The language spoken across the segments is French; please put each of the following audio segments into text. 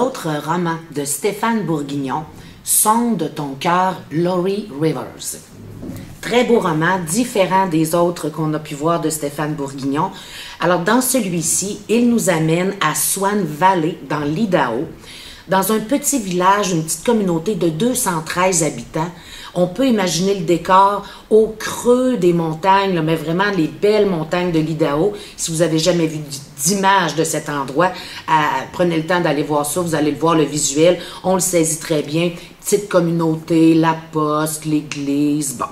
autre roman de Stéphane Bourguignon, Sonde ton cœur, Laurie Rivers. Très beau roman, différent des autres qu'on a pu voir de Stéphane Bourguignon. Alors, dans celui-ci, il nous amène à Swan Valley, dans l'Idaho, dans un petit village, une petite communauté de 213 habitants. On peut imaginer le décor au creux des montagnes, mais vraiment les belles montagnes de l'Idaho. Si vous n'avez jamais vu d'image de cet endroit, prenez le temps d'aller voir ça, vous allez le voir, le visuel. On le saisit très bien. Petite communauté, la poste, l'église, bon.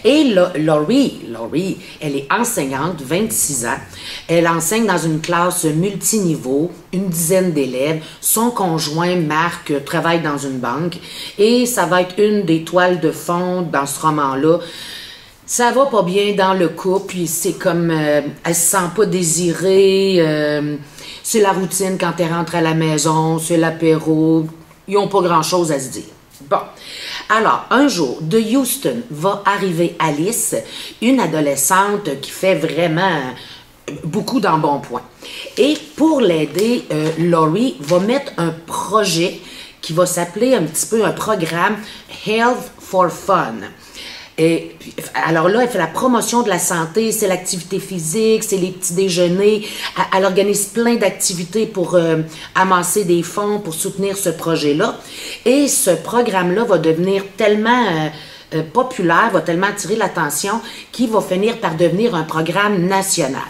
Et Laurie, elle est enseignante, 26 ans. Elle enseigne dans une classe multiniveau, une dizaine d'élèves. Son conjoint, Marc, travaille dans une banque. Et ça va être une des toiles de fond dans ce roman-là. Ça va pas bien dans le couple, puis c'est comme, elle se sent pas désirée. C'est la routine quand elle rentre à la maison, c'est l'apéro. Ils n'ont pas grand-chose à se dire. Bon. Alors, un jour, de Houston va arriver Alice, une adolescente qui fait vraiment beaucoup d'embonpoint. Et pour l'aider, Laurie va mettre un projet qui va s'appeler un petit peu un programme Health for Fun. Et alors là, elle fait la promotion de la santé, c'est l'activité physique, c'est les petits déjeuners. Elle organise plein d'activités pour amasser des fonds, pour soutenir ce projet-là. Et ce programme-là va devenir tellement populaire, va tellement attirer l'attention qu'il va finir par devenir un programme national.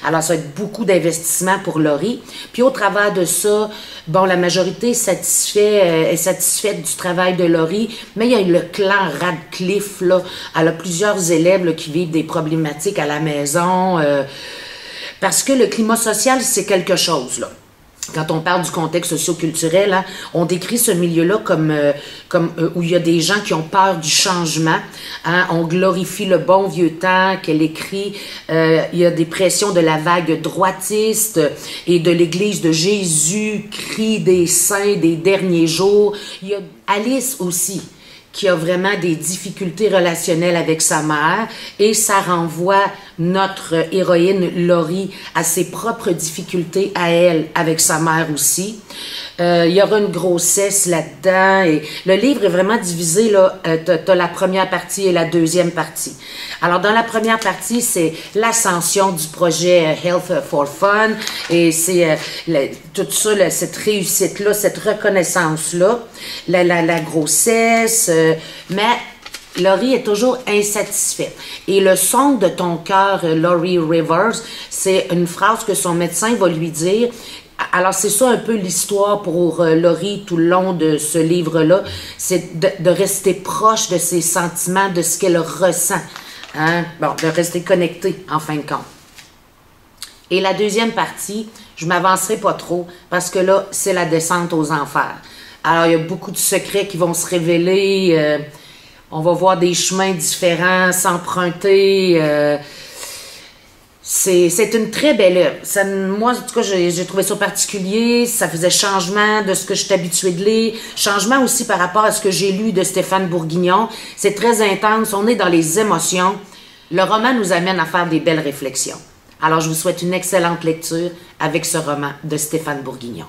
Alors, ça va être beaucoup d'investissement pour Laurie. Puis, au travers de ça, bon, la majorité est satisfaite du travail de Laurie, mais il y a le clan Radcliffe, là. Elle a plusieurs élèves là, qui vivent des problématiques à la maison, parce que le climat social, c'est quelque chose, là. Quand on parle du contexte socio-culturel, hein, on décrit ce milieu-là comme où il y a des gens qui ont peur du changement. Hein, on glorifie le bon vieux temps qu'elle écrit. Il y a des pressions de la vague droitiste et de l'Église de Jésus, cri des saints des derniers jours. Il y a Alice aussi, qui a vraiment des difficultés relationnelles avec sa mère, et ça renvoie notre héroïne Laurie à ses propres difficultés à elle avec sa mère aussi. Il y aura une grossesse là-dedans, et le livre est vraiment divisé, là, t'as la première partie et la deuxième partie. Alors, dans la première partie, c'est l'ascension du projet Health for Fun, et c'est tout ça, là, cette réussite-là, cette reconnaissance-là, la grossesse, mais Laurie est toujours insatisfaite. Et le son de ton cœur, Laurie Rivers, c'est une phrase que son médecin va lui dire. Alors, c'est ça un peu l'histoire pour Laurie tout le long de ce livre-là, c'est de rester proche de ses sentiments, de ce qu'elle ressent. Hein? Bon, de rester connectée, en fin de compte. Et la deuxième partie, je m'avancerai pas trop, parce que là, c'est la descente aux enfers. Alors, il y a beaucoup de secrets qui vont se révéler. On va voir des chemins différents s'emprunter. C'est une très belle œuvre. Moi, en tout cas, j'ai trouvé ça particulier. Ça faisait changement de ce que je suis habituée de lire. Changement aussi par rapport à ce que j'ai lu de Stéphane Bourguignon. C'est très intense. On est dans les émotions. Le roman nous amène à faire des belles réflexions. Alors, je vous souhaite une excellente lecture avec ce roman de Stéphane Bourguignon.